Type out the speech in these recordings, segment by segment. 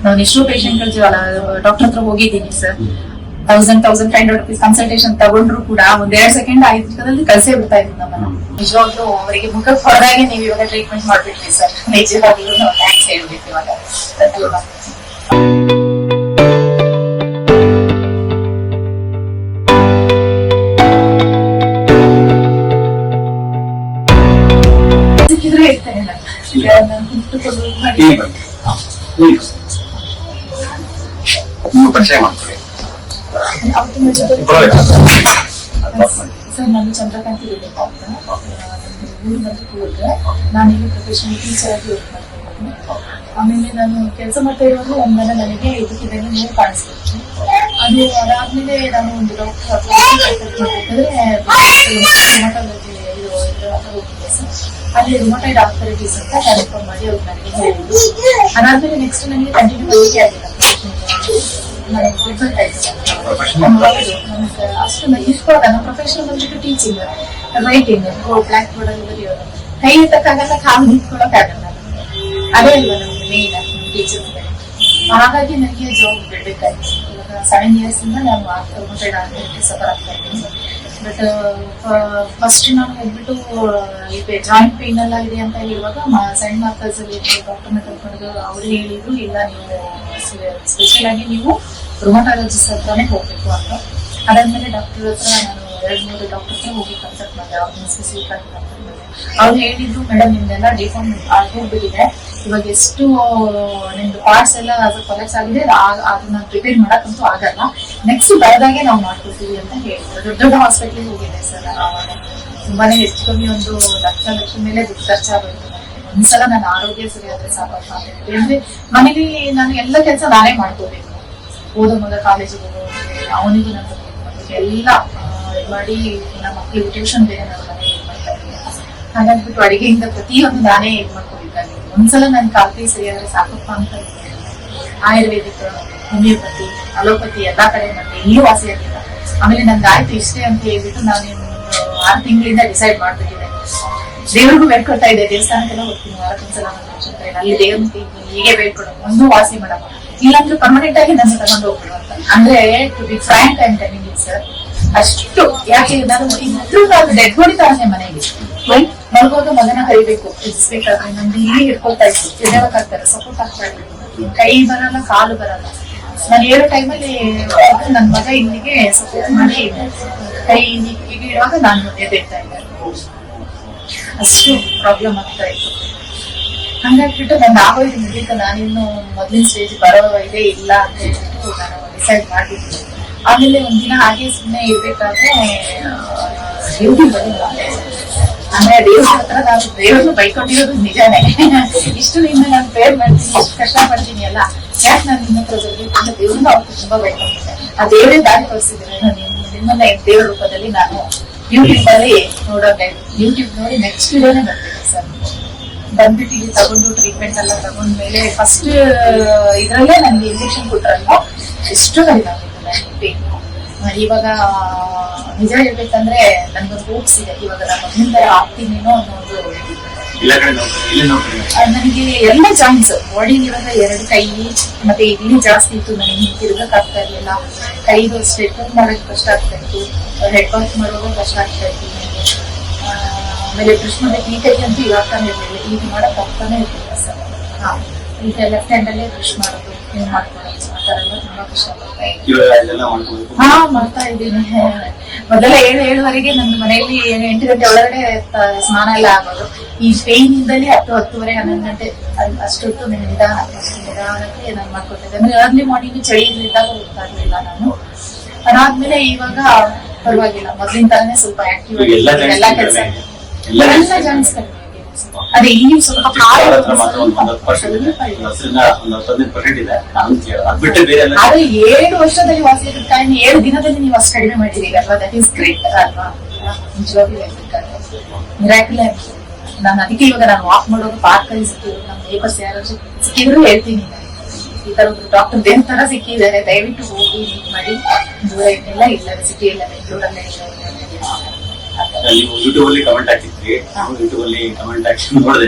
ನಾನು ಎಷ್ಟೋ patient doctor ಹತ್ರ ಹೋಗಿದ್ದೀನಿ ಸರ್. 1,500 rupees ಕನ್ಸಲ್ಟೇಷನ್ ತಗೊಂಡ್ರು ಕೂಡ ಒಂದ್ 2 ಸೆಕೆಂಡ್ 5 ನಿಮಿಷದಲ್ಲಿ ಕಳ್ಸೇ ಬಿಡ್ತಾ ಇದ್ರು ನಮ್ಮನ್ನ. ನಿಜವಾಗ್ಲೂ ಅವರಿಗೆ ಮುಖಕ್ಕೆ ಹೊರದಾಗೆ ನೀವು ಇವಾಗ ಟ್ರೀಟ್ಮೆಂಟ್ ಮಾಡ್ಬಿಟ್ರಿ ಸರ್. ನಿಜವಾಗ್ಲೂ ನಾವು ಥ್ಯಾಂಕ್ಸ್ ಹೇಳ್ಬೇಕು ಇವಾಗ. ಸಿಕ್ಕಿದ್ರೆ ಹೇಳ್ತೇನೆ ನೀವು ಪರಿಚಯ ಮಾಡ್ಕೊಳ್ಳಿ ಸರ್. ನಾನು ಚಂದ್ರಕಾಂತಿ ರೆಡ್ಡಿ ಅಂತ, ಊರು ಬಂದು ಕೂತ್ರೆ ನಾನೀಗ ಪ್ರೊಫೆಷನಲ್ ಟೀಚರ್ ಆಗಿ ವರ್ಕ್ ಮಾಡ್ತೀನಿ. ಆಮೇಲೆ ನಾನು ಕೆಲಸ ಮಾಡ್ತಾ ಇರೋದು ಒಮ್ಮೆ ನನಗೆ ಇದಕ್ಕಿದ್ದಂಗೆ ನೋವು ಕಾಣಿಸ್ಬೇಕು. ಅದು ಅದಾದ್ಮೇಲೆ ನಾನು ಒಂದು ಡಾಕ್ಟರ್ ಹೋಗಿದ್ದೆ ಸರ್. ಅಲ್ಲಿ ರುಮಟೈಡ್ ಆರ್ಥರೈಟಿಸ್ ಅಂತ ಕನ್ಫರ್ಮ್ ಮಾಡಿ ಅವ್ರು ನನಗೆ ಹೇಳಿದ್ರು. ಅದಾದ್ಮೇಲೆ ನೆಕ್ಸ್ಟ್ ನನಗೆ ಕಂಟಿನ್ಯೂ ಮಾಡಿಕೆ ಆಗಿಲ್ಲ. ಅಷ್ಟು ಇಷ್ಟವಾಗ ನಮ್ಮ ಪ್ರೊಫೆಷನ್ ಬಂದ್ಬಿಟ್ಟು ಟೀಚಿಂಗ್, ರೈಟಿಂಗ್, ಬ್ಲಾಕ್ ಬೋರ್ಡ್ ಅಲ್ಲಿ ಬರೆಯೋದು. ಕೈ ಎತ್ತಕ್ಕಾಗಲ್ಲ, ಕಾಲು ನಿಂತ್ಕೊಳ್ಳೋಕ್ಕಾಗಲ್ಲ. ಅದೇ ಅಲ್ವಾ ನಮ್ಗೆ ಮೇನ್ ಟೀಚರ್ಸ್. ಹಾಗಾಗಿ ನನಗೆ ಜಾಬ್ ಬಿಡ್ಬೇಕಾಯ್ತು. ಇವಾಗ 7 years ಇಂದ ನಾನು ಸಫರ್ ಆಗ್ತಾ ಇದ್ದೀನಿ. ಬಟ್ ಫಸ್ಟ್ ನಾನು ಹೋಗ್ಬಿಟ್ಟು ಜಾಯಿಂಟ್ ಪೇನ್ ಎಲ್ಲ ಇದೆ ಅಂತ ಹೇಳುವಾಗ ಸೈಂಟ್ ಮಾರ್ಕರ್ಸ್ ಅಲ್ಲಿ ಡಾಕ್ಟರ್ನ ಕರ್ಕೊಂಡು ಅವ್ರು ಹೇಳಿದ್ರು, ಇಲ್ಲ ನೀವು ಸ್ಪೆಷಲ್ ಆಗಿ ನೀವು ರುಮಟಾಲಜಿಸ್ಟ್ ಹತ್ರನೇ ಹೋಗ್ಬೇಕು ಅಂತ. ಅದಾದ್ಮೇಲೆ ಡಾಕ್ಟರ್ ಹತ್ರ ನಾನು 2-3 ಡಾಕ್ಟರ್ ಹತ್ರ ಹೋಗಿ ಕನ್ಸಲ್ಟ್ ಮಾಡಿದೆ. ಅವ್ರನ್ನ ಸ್ಪೆಸಿಫಿಕ್ ಆಗಿ ಕನ್ಸಲ್ಟ್ ಮಾಡಿದೆ. ಅವ್ರು ಹೇಳಿದ್ರು, ಮೇಡಮ್ ನಿಮ್ದೆಲ್ಲ ಡಿಫಾರ್ಮ್ ಹೋಗ್ಬಿಟ್ಟಿದೆ, ಇವಾಗ ಎಷ್ಟು ನಿಮ್ದು ಪಾರ್ಟ್ಸ್ ಎಲ್ಲ ಕೊಲೆಕ್ಸ್ ಆಗಿದೆ, ಅದನ್ನ ಪ್ರಿಪೇರ್ ಮಾಡಕ್ಕಂತೂ ಆಗಲ್ಲ, ನೆಕ್ಸ್ಟ್ ಬರದಾಗೆ ನಾವು ಮಾಡ್ಕೊಡ್ತೀವಿ ಅಂತ ಹೇಳಿದ್ರು. ದೊಡ್ಡ ದೊಡ್ಡ ಹಾಸ್ಪಿಟ್ಲಿಗೆ ಹೋಗಿದೆ ಸರ್. ಅವಾಗ ತುಂಬಾನೇ ಹೆಚ್ಚು ಕಮ್ಮಿ 1 ಲಕ್ಷ ಮೇಲೆ ದುಡ್ಡು ಖರ್ಚಾಗೋಯ್ತು. ಒಂದ್ಸಲ ನನ್ನ ಆರೋಗ್ಯ ಸರಿ ಆದ್ರೆ ಸಾಕಪ್ಪ ಅಂತ ಹೇಳಿ. ಅಂದ್ರೆ ಮನೇಲಿ ನಾನು ಎಲ್ಲ ಕೆಲಸ ನಾನೇ ಮಾಡ್ಕೋಬೇಕು. ಓದೋ ಮಗ ಕಾಲೇಜಿಗೆ ಹೋಗೋದು, ಅವನಿಗೂ ನನ್ನ ಎಲ್ಲ ಮಾಡಿ, ನಮ್ಮ ಮಕ್ಕಳಿಗೆ ಟ್ಯೂಷನ್ ಬೇರೆ ನಾನು ಮನೆಗೆ ಮಾಡ್ತಾ ಇದ್ದೀನಿ. ಹಾಗಾಗ್ಬಿಟ್ಟು ಅಡಿಗೆಯಿಂದ ಪ್ರತಿಯೊಂದು ನಾನೇ ಇದು ಮಾಡ್ಕೋಬೇಕಾಗಿತ್ತು. ಒಂದ್ಸಲ ನನ್ನ ಕಾಲ್ಕೈ ಸರಿಯಾದ್ರೆ ಸಾಕಪ್ಪ ಅಂತ ಆಯುರ್ವೇದಿಕ್, ಹೋಮಿಯೋಪತಿ, ಅಲೋಪತಿ ಎಲ್ಲಾ ಕಡೆ ಮತ್ತೆ ಇಲ್ಲೂ ವಾಸಿ ಆಗಿಲ್ಲ. ಆಮೇಲೆ ನನ್ಗೆ ಆಯ್ತು ಇಷ್ಟೇ ಅಂತ ಹೇಳ್ಬಿಟ್ಟು ನಾನು 6 ತಿಂಗಳಿಂದ ಡಿಸೈಡ್ ಮಾಡ್ಬಿಟ್ಟಿದ್ದೆ. ದೇವ್ರಿಗೂ ಬೇಡ್ಕೊಳ್ತಾ ಇದೆ, ದೇವಸ್ಥಾನಕ್ಕೆಲ್ಲ ಹೋಗ್ತೀನಿ ವಾರಕ್ಕೊಂದ್ಸಲ. ಅಲ್ಲಿ ದೇವ್ರಿಗೆ ಹೀಗೆ ಬೇಡ್ಕೊಡು, ಒಂದು ವಾಸಿ ಮಾಡಮ್ಮ, ಇಲ್ಲಾಂದ್ರೆ ಪರ್ಮನೆಂಟ್ ಆಗಿ ನನ್ನ ತಗೊಂಡು ಹೋಗ್ಬಿಡು ಅಂತ. ಅಂದ್ರೆ to be frank I am telling it sir. ಅಷ್ಟು ಯಾಕೆ ನಾನು ಇದ್ರೂ ನಾನು ಡೆಡ್ ಬಾಡಿ ತರನೇ ಮನೆಗೆ ಮಲ್ಗೋದು ಮಗನ ಕರಿಬೇಕು, ಇಸ್ಬೇಕಾದ್ರೆ ನಂದು ಇಲ್ಲಿ ಹಿಡ್ಕೊಳ್ತಾ ಇತ್ತು, ಎದೆಬೇಕಾಗ್ತಾರೆ, ಸಪೋರ್ಟ್ ಆಗ್ತಾ ಇರ್ಬೇಕು. ಕೈ ಬರಲ್ಲ, ಕಾಲು ಬರಲ್ಲ. ನಾನು 7 ಟೈಮಲ್ಲಿ ನನ್ನ ಮಗ ಇಲ್ಲಿಗೆ ಸಪೋರ್ಟ್ ಮಾಡಿ ಕೈ ಹೀಗೆ ಇಡುವಾಗ ನಾನು ಎದ್ದೇಳ್ತಾ ಇದ್ದೆ. ಅಷ್ಟು ಪ್ರಾಬ್ಲಮ್ ಆಗ್ತಾ ಇತ್ತು. ಹಂಗಾಗ್ಬಿಟ್ಟು ನನ್ನ ಆಗೋಯ್ತು ಮುಗಿತು. ನಾನಿನ್ನು ಮೊದಲಿನ ಸ್ಟೇಜ್ ಬರೋ ಇದೇ ಇಲ್ಲ ಅಂತ ಹೇಳ್ಬಿಟ್ಟು ನಾನು ಡಿಸೈಡ್ ಮಾಡಿದ್ದೀನಿ. ಆಮೇಲೆ ಒಂದಿನ ಹಾಗೆ ಸುಮ್ಮನೆ ಇರ್ಬೇಕಾದ್ರೆ ಯೂಟ್ಯೂಬ್ ಬಂದಿಲ್ಲ. ಅಂದ್ರೆ ದೇವ್ರ ಹತ್ರ ನಾನು ದೇವ್ರನ್ನು ಬೈಕೊಂಡಿರೋದು ನಿಜಾನೇ. ಇಷ್ಟು ನಿನ್ನ ನಾನು ಪ್ರೇರ್ ಮಾಡ್ತೀನಿ, ಇಷ್ಟು ಕಷ್ಟ ಪಡ್ತೀನಿ ಅಲ್ಲ, ಯಾಕೆ ನಾನು ನಿಮ್ಮ ಹತ್ರ ಬರ್ಬೇಕು ಅಂತ ದೇವ್ರನ್ನ ಅವ್ರು ತುಂಬಾ ಬೈಕೊಂಡಿದ್ದೆ. ಆ ದೇವರೇ ದಾರಿ ತೋರಿಸಿದ್ರೆ ನಾನು ನಿಮ್ಮನ್ನ ದೇವ್ರ ರೂಪದಲ್ಲಿ ನಾನು ಯೂಟ್ಯೂಬ್ ಅಲ್ಲಿ ನೋಡೋಕೆ, ಯೂಟ್ಯೂಬ್ ನೋಡಿ ನೆಕ್ಸ್ಟ್ ಡೇನೆ ಬರ್ತೀನಿ ಸರ್. ಬಂದ್ಬಿಟ್ಟು ಇಲ್ಲಿ ತಗೊಂಡು ಟ್ರೀಟ್ಮೆಂಟ್ ಎಲ್ಲ ತಗೊಂಡ್ಮೇಲೆ ಫಸ್ಟ್ ಇದ್ರಲ್ಲೇ ನನ್ಗೆ ಇಂಜೆಕ್ಷನ್ ಕೊಟ್ರಲ್ಲ, ಎಷ್ಟು ಕಡಿಮೆ ಆಗಿತ್ತು ಪೇನ್. ಇವಾಗ ನಿಜ ಹೇಳ್ಬೇಕಂದ್ರೆ ನನ್ಗೊಂದು ಹೋಪ್ಸ್ ಇದೆ, ಇವಾಗ ನಾನು ಮೊದಲಿಂದ ಆಗ್ತೀನೇನೋ ಅನ್ನೋದು. ನನಗೆ ಎಲ್ಲ ಜಾಯಿಂಟ್ಸ್ ಬಾಡಿ ಇವಾಗ 2 ಕೈ ಮತ್ತೆ ಇಲ್ಲಿ ಜಾಸ್ತಿ ಇತ್ತು, ನನಗೆ ತಿರುಗಕ್ ಆಗ್ತಾ ಇರ್ಲಿಲ್ಲ. ಕೈದು ಸ್ಟ್ರೆಟ್ ಮಾಡೋಕೆ ಕಷ್ಟ ಆಗ್ತಾ ಇತ್ತು, ಹೆಡ್ ವಾಶ್ ಮಾಡುವಾಗ ಕಷ್ಟ ಆಗ್ತಾ ಇತ್ತು ನನಗೆ. ಆಮೇಲೆ ಬ್ರಷ್ ಮಾಡಕ್ಕೆ ಈ ಕೈಗಂತೂ ಇವಾಗ್ತಾನೆ ಇರ್ಲಿಲ್ಲ, ಈಗ ಮಾಡಕ್ ಆಗ್ತಾನೆ ಇರ್ಲಿಲ್ಲ ಸರ್. ಈಗ ಲೆಫ್ಟ್ ಹ್ಯಾಂಡ್ ಅಲ್ಲೇ ಬ್ರಷ್ ಮಾಡೋದು, ಮಾಡ್ಕೊಳ್ಳೋದು, ಆ ತರ ಎಲ್ಲ ತುಂಬಾ ಕಷ್ಟ ಆಗ್ತಾ ಇತ್ತು. ಮಾಡ್ತಾ ಇದ್ದೀನಿ. ಮೊದಲ 7-7:30 ನನ್ನ ಮನೆಯಲ್ಲಿ 8 ಗಂಟೆ ಒಳಗಡೆ ಸ್ನಾನ ಎಲ್ಲ ಆಗೋದು. ಈ ಪೇನ್ ಇಂದಲ್ಲಿ 10-10:30, 11 ಗಂಟೆ ಅಷ್ಟೊತ್ತು ನಿಧಾನಕ್ಕೆ ನಾನು ಮಾಡ್ಕೊತಿದ್ದೆ. ಅಂದ್ರೆ ಅರ್ಲಿ ಮಾರ್ನಿಂಗ್ ಚಳಿ ಇದ್ದಾಗ ಹೋಗ್ತಾ ಇರ್ಲಿಲ್ಲ ನಾನು. ಅದಾದ್ಮೇಲೆ ಇವಾಗ ಪರವಾಗಿಲ್ಲ, ಮೊದ್ಲಿನ ತರನೇ ಸ್ವಲ್ಪ ಆಕ್ಟಿವ್ ಆಗಿ ಎಲ್ಲ ಕೆಲಸ, ಎಲ್ಲ ಜಾಯಿಂಟ್ಸ್ ಕಡಿಮೆ ಆಗಿದೆ. ಅದೇ ಈ ಸ್ವಲ್ಪ 7 ವರ್ಷದಲ್ಲಿ ವಾಸಿ ಆಗಿದ್ದ ಕಾರಣ 7 ದಿನದಲ್ಲಿ ನೀವು ಅಷ್ಟು ಕಡಿಮೆ ಮಾಡಿದ್ದೀರಿ ಅಲ್ವಾ? ದಟ್ ಈಸ್ ಗ್ರೇಟ್ ಅಲ್ವಾ? ನಿಜವಾಗ್ಲೂ ಮಿರಾಕಲ್. ನಾನು ಅದಕ್ಕೆ ಇವಾಗ ನಾನು ವಾಕ್ ಮಾಡೋದು ಪಾರ್ಕ್ ಅಲ್ಲಿ ಸಿಕ್ಕಿದ್ರು, ನಮ್ಮ ನೇಬರ್ಸ್ ಯಾರು ಸಿಕ್ಕಿದ್ರು ಹೇಳ್ತೀನಿ, ಈ ತರ ಒಂದು ಡಾಕ್ಟರ್ ದೇವ್ ತರ ಸಿಕ್ಕಿದ್ದಾರೆ, ದಯವಿಟ್ಟು ಹೋಗಿ ಮೀಟ್ ಮಾಡಿ. ದೂರ ಇನ್ನೆಲ್ಲ ಇಲ್ಲ, ಸಿಟಿ ಇಲ್ಲ, ಬೆಂಗಳೂರಲ್ಲೇ ನೀವು ಯೂಟ್ಯೂಬ್ ಅಲ್ಲಿ ಕಮೆಂಟ್ ಹಾಕಿದ್ರಿ, ಯೂಟ್ಯೂಬ್ ಅಲ್ಲಿ ಕಮೆಂಟ್ ಹಾಕಿ ನೋಡಿದೆ.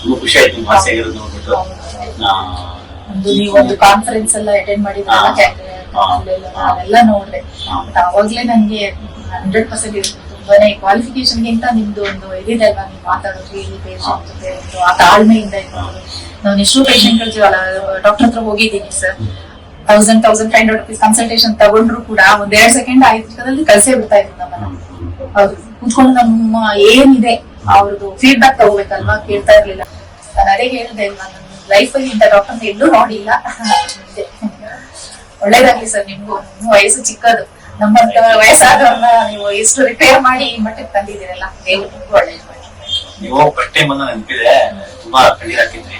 ತುಂಬಾ ಖುಷಿ ಆಯ್ತು ವಾಸಿ ಆಗಿರೋದು ನೋಡ್ಬಿಟ್ಟು. ನೀವೊಂದು ಕಾನ್ಫರೆನ್ಸ್ ಎಲ್ಲ ಅಟೆಂಡ್ ಮಾಡಿದ್ರಲ್ಲ ಅವೆಲ್ಲ ನೋಡ್ದೆ. ಬಟ್ ಅವಾಗ್ಲೇ ನನ್ಗೆ 100% ತುಂಬಾನೇ ಕ್ವಾಲಿಫಿಕೇಶನ್ ಗಿಂತ ನಿಮ್ದು ಒಂದು ಇದಿದೆ ಅಲ್ವಾ, ನೀವು ಮಾತಾಡೋದು ಇಲ್ಲಿ ಪೇಷಂಟ್ ಜೊತೆ ಆ ತಾಳ್ಮೆಯಿಂದ ಇರ್ಬೋದು. ನಾನು ಎಷ್ಟೋ ಪೇಷಂಟ್ಗಳು ಡಾಕ್ಟರ್ ಹತ್ರ ಹೋಗಿದ್ದೀನಿ ಸರ್, 1,500 rupees ಕನ್ಸಲ್ಟೇಷನ್ ತಗೊಂಡ್ರು ಕೂಡ 1-2 ಸೆಕೆಂಡ್ 5 ನಿಮಿಷದಲ್ಲಿ ಕಳ್ಸೇ ಬಿಡ್ತಾ ಇದ್ರು ನಮ್ಮನ್ನ. ಅವ್ರು ಕೂತ್ಕೊಂಡು ನಮ್ಮ ಏನಿದೆ ಅವ್ರದ್ದು ಫೀಡ್ಬ್ಯಾಕ್ ತಗೋಬೇಕಲ್ವಾ, ಕೇಳ್ತಾ ಇರ್ಲಿಲ್ಲ. ನಾನು ಅದೇ ಹೇಳ್ದೆ, ನಾನು ಲೈಫ್ ಅಲ್ಲಿ ಇಂಥ ಡಾಕ್ಟರ್ ಎಲ್ಲೂ ನೋಡಿಲ್ಲ. ಒಳ್ಳೇದಾಗ್ಲಿ ಸರ್ ನಿಮ್ಗೂ. ವಯಸ್ಸು ಚಿಕ್ಕದು, ನಮ್ಮಂತ ವಯಸ್ಸಾದವ್ರನ್ನ ನೀವು ಎಷ್ಟು ರಿಪೇರ್ ಮಾಡಿ ಈ ಮಟ್ಟಕ್ಕೆ ತಂದಿದ್ದೀರಲ್ಲ, ದೇವ್ರು ನಿಮ್ಗೂ ಒಳ್ಳೇದು ಮಾಡಿ. ನೀವು ಫಸ್ಟ್ ಟೈಮ್ ಬಂದ ನೆನಪಿದೆ, ತುಂಬಾ ಕಣ್ಣೀರ್ ಹಾಕಿದ್ರಿ,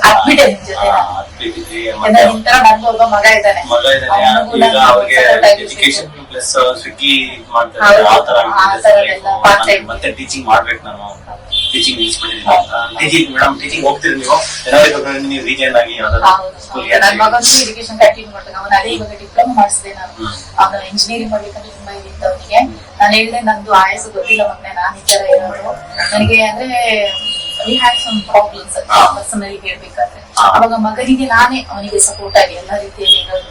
ಹಾಕ್ಬಿಟ್ಟೆ ನಿಮ್ ಜೊತೆ. ನಿಂತರ ನನ್ಗೂ ಒಬ್ಬ ಮಗ ಇದ್ದಾನೆ. ಈಗ ಅವ್ರಿಗೆ ಎಜುಕೇಶನ್ ಪ್ಲಸ್ ಸ್ವಿಗ್ಗಿ ಮಾಡ್ತಾರೆ, ಮತ್ತೆ ಟೀಚಿಂಗ್ ಮಾಡ್ಬೇಕು. ನಾನು ಟೀಚಿಂಗ್ ನಿಲ್ಸ್ಬಿಟ್ಟಿದ್ದೀನಿ. ಮೇಡಮ್ ಟೀಚಿಂಗ್ ಹೋಗ್ತೀರಿ ನೀವು? ನೀವು ರೀಜನ್ ಆಗಿ ನನ್ ಮಗನಿಗೆ ಎಜುಕೇಶನ್ ಕಂಟಿನ್ಯೂ ಮಾಡ್ತಾನೆ. ಅವನ ಅದೇ ಇವಾಗ ಡಿಪ್ಲೊಮಾ ಮಾಡಿಸಿದೆ ನಾನು. ಅವನು ಇಂಜಿನಿಯರಿಂಗ್ ಮಾಡ್ಬೇಕಂದ್ರೆ ತುಂಬಾ ಇತ್ತು ಅವನಿಗೆ. ನಾನು ಹೇಳಿದೆ ನಂದು ಆಯಸ್ಸು ಗೊತ್ತಿಲ್ಲ ಮಗನೇ, ನಾನು ಈ ತರ ಇರೋದು ನನಗೆ ಅಂದ್ರೆ we had some problems personally ಹೇಳ್ಬೇಕಾದ್ರೆ. ಅವಾಗ ಮಗನಿಗೆ ನಾನೇ ಅವನಿಗೆ ಸಪೋರ್ಟ್ ಆಗಿ ಎಲ್ಲಾ ರೀತಿಯಲ್ಲಿ ಇರೋದು.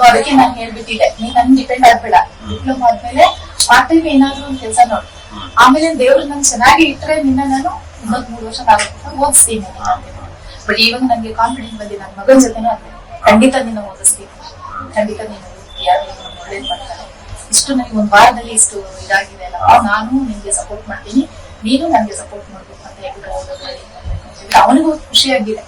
ಅದಕ್ಕೆ ನಾನು ಹೇಳ್ಬಿಟ್ಟಿದ್ದೆ, ನೀನ್ ನನ್ ಡಿಪೆಂಡ್ ಆಗ್ಬೇಡ, ಡಿಪ್ಲೊಮಾ ಆದ್ಮೇಲೆ ಪಾರ್ಟ್ ಟೈಮ್ ಏನಾದ್ರು ಒಂದು ಕೆಲಸ ನೋಡು, ಆಮೇಲೆ ದೇವ್ರು ನನ್ ಚೆನ್ನಾಗಿ ಇಟ್ರೆ ನಿನ್ನ ನಾನು 23 ವರ್ಷ ಓದಿಸ್ತೀನಿ. ಬಟ್ ಇವಾಗ ನನ್ಗೆ ಕಾನ್ಫಿಡೆನ್ಸ್ ಬಂದಿದೆ, ನನ್ನ ಮಗನ ಜೊತೆನೂ ಅದೇ, ಖಂಡಿತ ನಿನ್ನ ಓದಿಸ್ತೀನಿ, ಖಂಡಿತ ನೀನು ಒಳ್ಳೇದ್ ಮಾಡ್ತಾರೆ. ಇಷ್ಟು ನನಗೆ ಒಂದ್ ವಾರದಲ್ಲಿ ಇಷ್ಟು ಇದಾಗಿದೆ ಅಲ್ಲ, ನಾನು ನಿಮ್ಗೆ ಸಪೋರ್ಟ್ ಮಾಡ್ತೀನಿ, ನೀನು ನನ್ಗೆ ಸಪೋರ್ಟ್ ಮಾಡ್ಬೇಕು ಅಂತ ಹೇಳ್ಬಿಟ್ಟು ಓದೋದ್ರಲ್ಲಿ ಅವನಿಗೂ ಖುಷಿಯಾಗಿದೆ.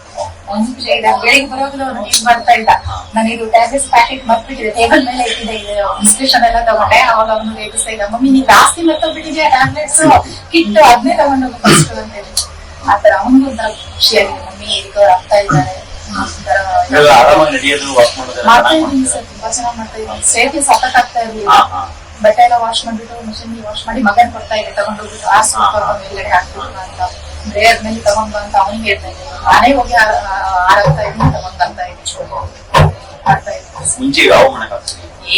ಅವನಿಗೂ ಖುಷಿಯಾಗಿದೆ. ಬೆಳಿಗ್ಗೆ ಬರೋದಿಲ್ಲ, ಅವನು ಏನ್ ಮಾಡ್ತಾ ಇಲ್ಲ, ನಾನು ಇದು ಟ್ಯಾಬ್ಲೆಟ್ಸ್ ಪ್ಯಾಕೆಟ್ ಮರ್ಬಿಟ್ಟಿದೆ, ಟೇಬಲ್ ಮೇಲೆ ಇಟ್ಟಿದೆ, ಇನ್ಸ್ಟ್ರಕ್ಷನ್ ಎಲ್ಲ ತಗೊಂಡೆ. ಅವಾಗ ಅವನು ರೇಪಿಸ್ತಾ ಇದ್ದ, ಮಮ್ಮಿ ನೀನ್ ಜಾಸ್ತಿ ಮರ್ತೋಗ್ಬಿಟ್ಟಿದ್ಯಾ ಟ್ಯಾಬ್ಲೆಟ್ಸ್ ಕಿಟ್ಟು, ಅದನ್ನೇ ತಗೊಂಡು ಫಸ್ಟ್ ಅಂತ ಹೇಳಿ. ಆತರ ಅವನಿಗೂ ಒಂಥರ ಖುಷಿಯಾಗಿದೆ, ಮಮ್ಮಿ ರಿಕವರ್ ಆಗ್ತಾ ಇದ್ದಾರೆ. ಮಾಡ್ತಾ ಇದ್ದೀನಿ ಸರ್, ತುಂಬಾ ಚೆನ್ನಾಗಿ ಮಾಡ್ತಾ ಇದ್ದೀನಿ. ಸೇಫ್ಟಿ ಸಖತ್ ಆಗ್ತಾ ಇರ್ಲಿಲ್ಲ. ಬಟ್ಟೆ ಎಲ್ಲ ವಾಶ್ ಮಾಡ್ಬಿಟ್ಟು ಮಿಷಿನ್ ವಾಶ್ ಮಾಡಿ ಮಗನ್ ಕೊಡ್ತಾ ಇದೆ, ತಗೊಂಡೋಗ್ಬಿಟ್ಟು ಮೇಲ್ಗಡೆ ಹಾಕ್ಬಿಟ್ಟು ಅಂತ ಆದ್ಮೇಲೆ ತಗೊಂಡ್ ಬಂತ ಅವನಿಗೆ ಹೇಳ್ತಾ ಇದ್ದೀನಿ. ನಾನೇ ಹೋಗಿ ಆರಾಗ್ತಾ ಇದ್ದೀನಿ, ತಗೊಂಡ್ ಬರ್ತಾ ಇದ್ದೀನಿ, ಮಾಡ್ತಾ ಇದ್ದೀನಿ.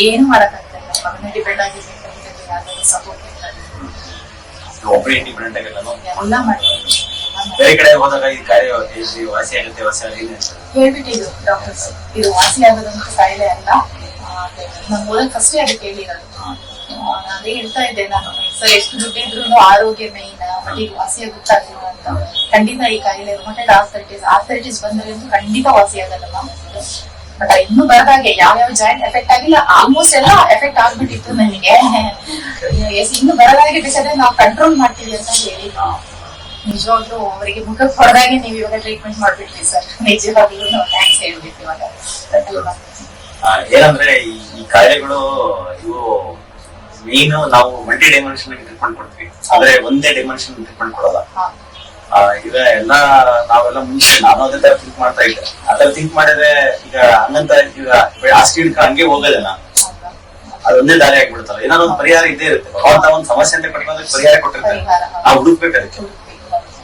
ಏನು ಮಾಡಕ್ಕಾಗ್ತಾ ಇಲ್ಲ, ಮಗನ ಡಿಪೆಂಡ್ ಆಗಿದ್ದೀನಿ, ಸಪೋರ್ಟ್ ಎಲ್ಲ ಮಾಡ್ತೀನಿ. ಹೇಳ್ಬಿಟ್ಟಿದ್ರು ಡಾಕ್ಟರ್ಸ್, ಇದು ವಾಸಿ ಆಗೋದಂತ ಕಾಯಿಲೆ ಅಲ್ಲ. ನಾನು ಓದಕ್ ಫಸ್ಟೇ ಅದಕ್ಕೆ ಹೇಳಿರೋದು. ಅದೇ ಹೇಳ್ತಾ ಇದ್ದೆ ನಾನು, ಸರ್ ಎಷ್ಟು ದುಡ್ಡಿದ್ರು ಆರೋಗ್ಯ ಮೈನ್, ಬಟ್ ಈಗ ವಾಸಿಯಾಗಿ ಗೊತ್ತಾಗ್ಲಿಲ್ಲ ಅಂತ. ಖಂಡಿತ ಈ ಕಾಯಿಲೆ ರುಮಟೆಡ್ ಆರ್ಥರೈಟಿಸ್ ಬಂದ್ರೆ ಖಂಡಿತ ವಾಸಿ ಆಗಲ್ಲಮ್ಮ. ಬಟ್ ಇನ್ನು ಬರದಾಗೆ ಯಾವ್ಯಾವ ಜಾಯಿಂಟ್ ಎಫೆಕ್ಟ್ ಆಗಿಲ್ಲ, ಆಲ್ಮೋಸ್ಟ್ ಎಲ್ಲ ಎಫೆಕ್ಟ್ ಆಗ್ಬಿಟ್ಟಿತ್ತು ನನಗೆ. ಇನ್ನು ಬರದಾಗೆ ಬೇಕಾದ್ರೆ ನಾವು ಕಂಟ್ರೋಲ್ ಮಾಡ್ತೀವಿ ಅಂತ ಹೇಳಿ ನಿಜವಾಗ್ಲೂ ಅವರಿಗೆ ಮುಖಕ್ಕೆ ಹೊರದಾಗೆ ನೀವು ಇವಾಗ ಟ್ರೀಟ್ಮೆಂಟ್ ಮಾಡ್ಬಿಟ್ರಿ ಸರ್. ನಿಜವಾಗ್ಲೂ ನಾವು ಥ್ಯಾಂಕ್ಸ್ ಹೇಳ್ಬೇಕು ಇವಾಗ. ಏನಂದ್ರೆ ಈ ಕಾಯಿಲೆಗಳು ಇವು ಮೇನ್ ನಾವು ಮಲ್ಟಿ ಡೈಮೆನ್ಷನ್ ಟ್ರೀಟ್ಮೆಂಟ್ ಕೊಡ್ತೀವಿ, ಆದ್ರೆ ಒಂದೇ ಡೈಮೆನ್ಷನ್ ಟ್ರೀಟ್ಮೆಂಟ್ ಕೊಡಲ್ಲ. ಈಗ ನಾವೆಲ್ಲ ಮುಂಚೆ ನಾನು ಅದೇ ತರ ಥಿಂಕ್ ಮಾಡ್ತಾ ಇದ್ದೆ. ಆ ತರ ಥಿಂಕ್ ಮಾಡಿದ್ರೆ ಈಗ ಹಂಗಂತ ಈಗ ಆಸ್ತಿ ಹಂಗೆ ಹೋಗೋದಲ್ಲ, ಅದೊಂದೇ ದಾರಿ ಆಗ್ಬಿಡ್ತಲ್ಲ. ಏನಾದ್ರು ಒಂದು ಪರಿಹಾರ ಇದ್ದೇ ಇರುತ್ತೆ. ಭಗವಂತ ಒಂದು ಸಮಸ್ಯೆ ಅಂತ ಕಟ್ಕೊಂಡ್ರೆ ಪರಿಹಾರ ಕೊಟ್ಟಿರ್ತಾರೆ, ನಾವು ಹುಡುಕ್ಬೇಕು ಅದಕ್ಕೆ.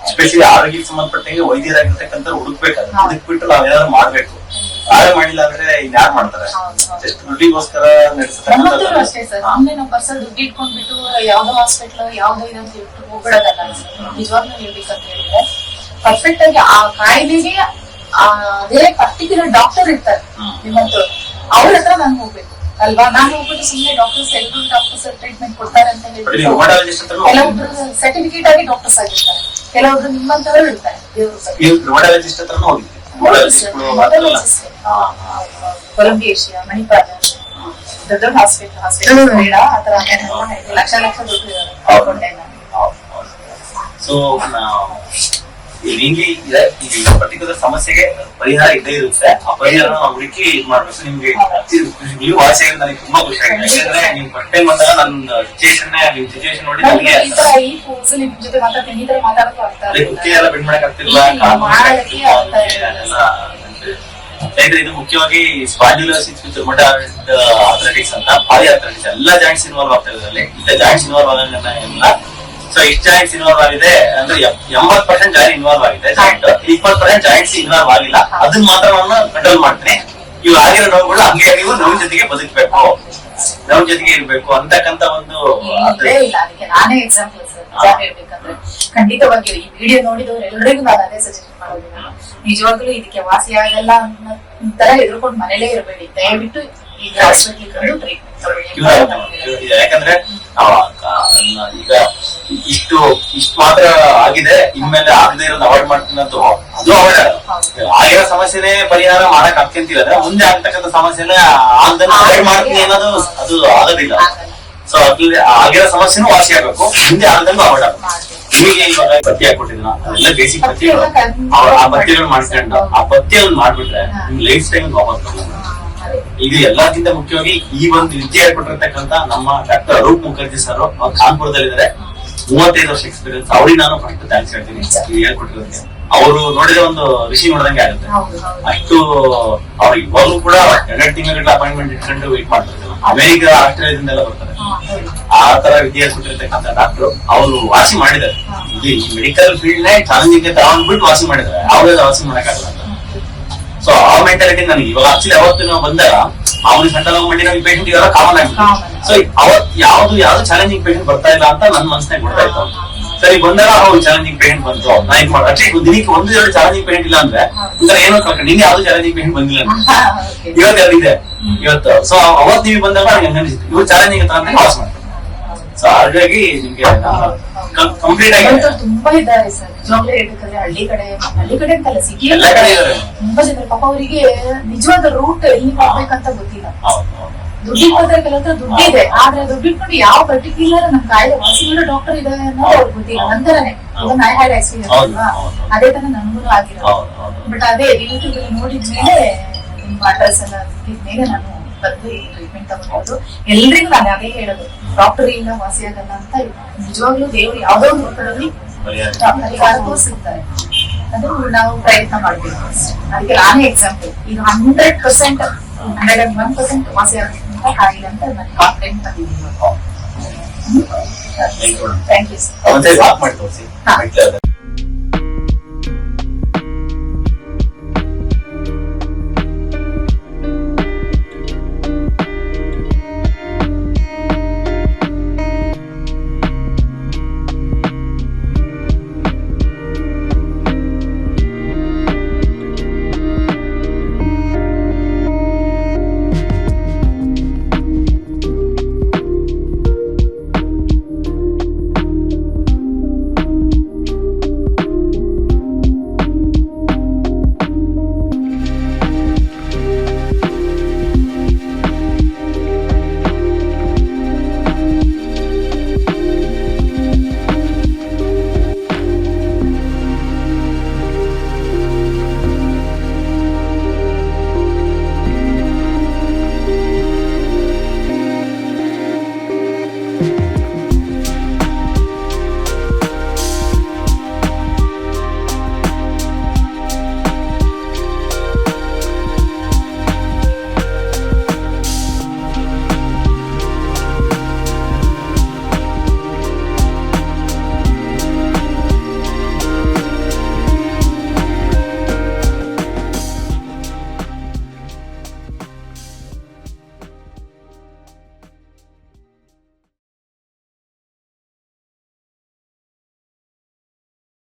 ಎಸ್ಪೆಷಲಿ ಆರೋಗ್ಯಕ್ಕೆ ಸಂಬಂಧಪಟ್ಟಂಗೆ ವೈದ್ಯರಾಗಿರ್ತಕ್ಕಂಥ ಹುಡುಕ್ಬೇಕಾದ್ರೆ ಹುಡುಕ್ಬಿಟ್ಟು ನಾವೇನಾದ್ರು ಮಾಡ್ಬೇಕು. ಯಾರು ಮಾಡಿಲ್ಲ ಅಂದ್ರೆ ಇನ್ಯಾರು ಮಾಡ್ತಾರೆ? ಜಸ್ಟ್ ದುಡ್ಡಿಗೋಸ್ಕರ ನಮ್ಮಂತವ್ರು ಅಷ್ಟೇ ಸರ್. ಆಮೇಲೆ ನಾವು ಪರ್ಸಲ್ ದುಡ್ಡು ಇಟ್ಕೊಂಡ್ಬಿಟ್ಟು ಯಾವ್ದೋ ಹಾಸ್ಪಿಟಲ್ ಯಾವ್ದೋ ಇದಂತ ಹೋಗ್ಬಿಡೋದಲ್ಲ. ನಿಜವಾಗ್ಲೂ ಹೇಳ್ಬೇಕಂತ ಹೇಳಿದ್ರೆ ಪರ್ಫೆಕ್ಟ್ ಆಗಿ ಆ ಕಾಯಿಲೆಗೆ ಅದೇ ಪರ್ಟಿಕ್ಯುಲರ್ ಡಾಕ್ಟರ್ ಇರ್ತಾರೆ ನಿಮ್ಮಂತವ್ರು, ಅವ್ರ ಹತ್ರ ನಾನು ಹೋಗ್ಬೇಕು ಅಲ್ವಾ. ನಾನು ಹೋಗ್ಬಿಟ್ಟು ಸುಮ್ಮನೆ ಡಾಕ್ಟರ್ಸ್ ಟ್ರೀಟ್ಮೆಂಟ್ ಕೊಡ್ತಾರೆ ಅಂತ ಹೇಳಿ ಕೆಲವೊಬ್ರು ಸರ್ಟಿಫಿಕೇಟ್ ಆಗಿ ಡಾಕ್ಟರ್ಸ್ ಆಗಿರ್ತಾರೆ, ಕೆಲವೊಬ್ರು ನಿಮ್ಮಂತವ್ರು ಇರ್ತಾರೆ. ಕೊಲಂಬಿಯಾ ಏಷ್ಯಾ ಮಣಿಪಾಲ ದೊಡ್ಡ ದೊಡ್ಡ ಹಾಸ್ಪಿಟಲ್ ಬೇಡ ಆತರ ಲಕ್ಷ ದುಡ್ಡು ತಗೊಂಡೆ ನಾನು. ಸೊ ಇಲ್ಲಿ ಪರ್ಟಿಕ್ಯುಲರ್ ಸಮಸ್ಯೆಗೆ ಪರಿಹಾರ ಇದ್ದೇ ಇರುತ್ತೆ. ಆ ಪರಿಹಾರ ನಾವು ಹುಡುಕಿ ಇದು ಮಾಡ್ಬೇಕು. ನಿಮ್ಗೆ ನೀವು ವಾಸಿ ನನಗೆ ತುಂಬಾ ಖುಷಿ ಆಗಿದೆ. ಯಾಕಂದ್ರೆ ನೀವು ಫಸ್ಟ್ ಟೈಮ್ ಬಂದಾಗ ನನ್ನ ಸಿಚುವೇಶನ್ ನೋಡಿ ನನಗೆ ಕುಕ್ಕೆ ಎಲ್ಲ ಬೆಂಡ್ ಮಾಡಕ್ ಆಗ್ತಿಲ್ಲ. ಯಾಕಂದ್ರೆ ಇದು ಮುಖ್ಯವಾಗಿ ಸ್ಪಾಂಡಿಲೋಸಿಸ್ ವಿತ್ ರುಮಟಾಯ್ಡ್ ಆರ್ಥರೈಟಿಸ್ ಅಂತ ಪಾಲಿಆರ್ಥರೈಟಿಸ್ ಎಲ್ಲ ಜಾಯಿಂಟ್ಸ್ ಇನ್ವಾಲ್ವ್ ಆಗ್ತಾ ಇದ್ರಲ್ಲಿ. ಇಲ್ಲ ಜಾಯಿಂಟ್ಸ್ ಇನ್ವಾಲ್ವ್ ಆಗಲ್ಲ ಎಲ್ಲ. ಸೊ ಇಷ್ಟು ಜಾಯಿಂಟ್ಸ್ ಇನ್ವಾಲ್ವ್ ಆಗಿದೆ ಅಂದ್ರೆ 80% ಜಾಯಿಂಟ್ ಇನ್ವಾಲ್ವ್ ಆಗಿದೆ, ಜಾಯಿಂಟ್ 20% ಜಾಯಿಂಟ್ಸ್ ಇನ್ವಾಲ್ವ್ ಆಗಿಲ್ಲ. ಅದನ್ನ ಮಾತ್ರ ನಾನು ಕಂಟ್ರೋಲ್ ಮಾಡ್ತೀನಿ. ಇವು ಆಗಿರೋ ನೋವುಗಳು ಹಂಗೆ ನೀವು ನೋವಿನ ಜೊತೆಗೆ ಬದುಕಬೇಕು, ನೋವಿನ ಜೊತೆಗೆ ಇರ್ಬೇಕು ಅಂತಕ್ಕಂತ ಒಂದು ನಾನೇ ಎಕ್ಸಾಂಪಲ್ ಸರ್. ನಿಜ ಹೇಳ್ಬೇಕಂದ್ರೆ ಖಂಡಿತವಾಗಿಯೂ ಈ ವಿಡಿಯೋ ನೋಡಿದವ್ರು ಎಲ್ಲರಿಗೂ ನಾನು ಅದೇ ಸಜೆಸ್ಟ್ ಮಾಡೋದು. ನಿಜವಾಗ್ಲೂ ಇದಕ್ಕೆ ವಾಸಿ ಆಗಲ್ಲ ಅನ್ನೋ ತರ ಹೆದರ್ಕೊಂಡು ಮನೇಲೇ ಇರಬೇಡಿ. ದಯವಿಟ್ಟು ಈಗ ಹಾಸ್ಪಿಟ್ಲಿಗೆ ಬಂದು ಟ್ರೀಟ್ಮೆಂಟ್ ತಗೊಳ್ಳಿ. ಯಾಕಂದ್ರೆ ಈಗ ಇಷ್ಟು ಮಾತ್ರ ಆಗಿದೆ, ಇನ್ಮೇಲೆ ಆಗದೆ ಇರೋದು ಅವಾಯ್ಡ್ ಮಾಡ್ತೀನಿ ಅಂತ ಅದು ಅವಾಯ್ಡ್ ಆಗಲ್ಲ. ಆಗಿರೋ ಸಮಸ್ಯೆನೇ ಪರಿಹಾರ ಮಾಡಕ್ ಆಗ್ತಿಂತೀವಿ ಅಂದ್ರೆ ಮುಂದೆ ಆಗ್ತಕ್ಕಂಥ ಸಮಸ್ಯೆನೇ ಆಗದನ್ನ ಅವಾಯ್ಡ್ ಮಾಡ್ತೀನಿ ಅನ್ನೋದು ಅದು ಆಗೋದಿಲ್ಲ. ಸೊ ಅದ್ರಲ್ಲಿ ಆಗಿರೋ ಸಮಸ್ಯೆನೂ ವಾಸಿ ಆಗ್ಬೇಕು, ಮುಂದೆ ಆಗದಂಗ ಅವಾಯ್ಡ್ ಆಗ್ಬೇಕು. ನಿಮಗೆ ಇವಾಗ ಪತ್ತಿ ಹಾಕೊಟ್ಟಿದ್ನ ಅದೆಲ್ಲ ಬೇಸಿಕ್ ಪತ್ಯಗಳು, ಆ ಪತ್ಯಗಳು ಮಾಡ್ಕೊಂಡು ಆ ಪತ್ಯಗಳನ್ನ ಮಾಡ್ಬಿಟ್ರೆ ನಿಮ್ ಲೈಫ್ ಟೈಮ್ ವಾಪಸ್ ಬರಲ್ಲ. ಇದು ಎಲ್ಲಕ್ಕಿಂತ ಮುಖ್ಯವಾಗಿ ಈ ಒಂದು ವಿದ್ಯೆ ಹೇಳ್ಕೊಟ್ಟಿರ್ತಕ್ಕಂಥ ನಮ್ಮ ಡಾಕ್ಟರ್ ಅರೂಪ್ ಮುಖರ್ಜಿ ಸರ್, ಅವ್ರು ಕಾನ್ಪುರದಲ್ಲಿದ್ದಾರೆ, 35 ವರ್ಷ ಎಕ್ಸ್ಪೀರಿಯನ್ಸ್. ಅವ್ರಿಗೆ ನಾನು ಫಸ್ಟ್ ಥ್ಯಾಂಕ್ಸ್ ಹೇಳ್ತೀನಿ ಇದು ಹೇಳ್ಕೊಟ್ಟಿರೋದಕ್ಕೆ. ಅವರು ನೋಡಿದ ಒಂದು ಋಷಿ ನೋಡಿದಂಗೆ ಆಗುತ್ತೆ. ಅಷ್ಟು ಅವ್ರು ಇವಾಗಲೂ ಕೂಡ 2 ತಿಂಗಳ ಅಪಾಯಿಂಟ್ಮೆಂಟ್ ಇಟ್ಕೊಂಡು ವೇಟ್ ಮಾಡ್ತಿರ್ತಾರೆ. ಅಮೆರಿಕ, ಆಸ್ಟ್ರೇಲಿಯಾದಿಂದೆಲ್ಲ ಬರ್ತಾರೆ. ಆ ತರ ವಿದ್ಯೆ ಹೇಳ್ಕೊಟ್ಟಿರ್ತಕ್ಕಂಥ ಡಾಕ್ಟರ್ ಅವರು ವಾಸಿ ಮಾಡಿದ್ದಾರೆ. ಇದು ಈ ಮೆಡಿಕಲ್ ಫೀಲ್ಡ್ ನೇ ಚಾಲೆಂಜಿಂಗ್ ತಗೊಂಡ್ಬಿಟ್ಟು ವಾಸಿ ಮಾಡಿದ್ದಾರೆ. ಯಾವುದೇ ವಾಸಿ ಮಾಡಕ್ಕಾಗಲ್ಲ. ಸೊ ಆ ಮೆಂಟಾಲಿಟಿ ನನಗೆ ಇವಾಗ ಆಕ್ಚುಲಿ ಅವತ್ತು ನಾವು ಬಂದಾಗ ಅವ್ರಿಗೆ ಸೆಂಟ್ರಲ್ ಗವರ್ಮೆಂಟ್ ನಾವು ಪೇಷಂಟ್ ಇವಾಗ ಕಾಮನ್ ಆಗಿದೆ. ಸೊ ಅವತ್ ಯಾವ್ದು ಚಾಲೆಂಜಿಂಗ್ ಪೇಷಂಟ್ ಬರ್ತಾ ಇಲ್ಲ ಅಂತ ನನ್ನ ಮನಸ್ಸಿನಾಗ ಗೊತ್ತಾ ಇತ್ತು. ಸರಿ ಬಂದಾಗ ಅವ್ರು ಚಾಲೆಂಜಿಂಗ್ ಪೇಷಂಟ್ ಬಂತು, ನಾ ಇದು ಮಾಡಿ ಅಟ್ಲೀಸ್ಟ್ ದಿನಕ್ಕೆ 1-2 ಚಾಲೆಂಜಿಂಗ್ ಪೇಷಂಟ್ ಇಲ್ಲ ಅಂದ್ರೆ ಒಂಥರ ಏನೋ ಕಳ್ಕೊಂಡು ನಿನ್ನೆ ಯಾವ್ದು ಚಾಲೆಂಜಿಂಗ್ ಪೇಷಂಟ್ ಬಂದಿಲ್ಲ ಇವತ್ತು ಯಾವ್ದಿದೆ ಇವತ್ತು. ಸೊ ಅವತ್ತು ನೀವು ಬಂದಾಗ ನಂಗೆ ಅನಿಸಿತ್ತು ಇವ್ರು ಚಾಲೆಂಜಿಂಗ್ ಅಂತ ಪಾಸ್ ಮಾಡ್ತಾರೆ. ಸೊ ಹಾಗಾಗಿ ನಿಮ್ಗೆ ಕಂಪ್ಲೀಟ್ ಆಗಿ ತುಂಬಾ ಇದ್ದಾರೆ ಸರ್. ನಿಜವಾಗ್ಲೂ ಹೇಳ್ಬೇಕಂದ್ರೆ ಹಳ್ಳಿ ಕಡೆ ಅಂತಲ್ಲ, ಸಿಟಿ ಎಲ್ಲ ಕಡೆ ಇದ್ದಾರೆ. ತುಂಬಾ ಜನ ಪಾಪ ಅವರಿಗೆ ನಿಜವಾದ ರೂಟ್ ಎಲ್ಲಿ ಹೋಗ್ಬೇಕಂತ ಗೊತ್ತಿಲ್ಲ. ದುಡ್ಡಿಟ್ಕೊಂಡ್ರೆ ಕೆಲವತ್ರ ದುಡ್ಡಿದೆ, ಆದ್ರೆ ದುಡ್ಡಿಟ್ಕೊಂಡು ಯಾವ ಪರ್ಟಿಕ್ಯುಲರ್ ನಮ್ ಕಾಯಿಲೆ ವಾಸಿ ಮಾಡೋ ಡಾಕ್ಟರ್ ಇದೆ ಅನ್ನೋದು ಅವ್ರಿಗೆ ಗೊತ್ತಿಲ್ಲ. ನಂತರನೇ ಈಗ ಐ ಹ್ಯಾಡ್ ಎಕ್ಸ್ಪೀರಿಯನ್ಸ್ ಅಲ್ವಾ, ಅದೇ ತರ ನನಗೂ ಆಗಿರೋದು. ಬಟ್ ಅದೇ ಯೂಟ್ಯೂಬ್ ಅಲ್ಲಿ ನೋಡಿದ್ಮೇಲೆ ನಿಮ್ಮ ಅಡ್ರೆಸ್ ಎಲ್ಲ ಸಿಕ್ಕಿದ್ಮೇಲೆ ನಾನು ಬಂದು ಟ್ರೀಟ್ಮೆಂಟ್ ತಗೊಳ್ಳೋದು. ಎಲ್ರಿಗೂ ನಾನು ಅದೇ ಹೇಳೋದು, ಡಾಕ್ಟರ್ ಇಲ್ಲ ವಾಸಿ ಆಗಲ್ಲ ಅಂತ. ನಿಜವಾಗ್ಲೂ ದೇವರು ಯಾವ್ದೋ ಒಂದು ರೂಪದಲ್ಲಿ ಪರಿಹಾರಕ್ಕೂ ಸಿಗ್ತಾರೆ. ಅದು ನಾವು ಪ್ರಯತ್ನ ಮಾಡ್ಬೇಕು ಅಷ್ಟೇ. ಅದಕ್ಕೆ ನಾನೇ ಎಕ್ಸಾಂಪಲ್. ಈಗ 100% 101% ವಾಸಿ ಆಗುವಂತ ಕಾಯಿಲೆ ಅಂತ ನಾನು ಕಾನ್ಫಿಡೆಂಟ್ ಬಂದಿದ್ದೀನಿ. Thank you sir. ವಾಕ್ ಮಾಡಿ ತೋರಿಸಿ.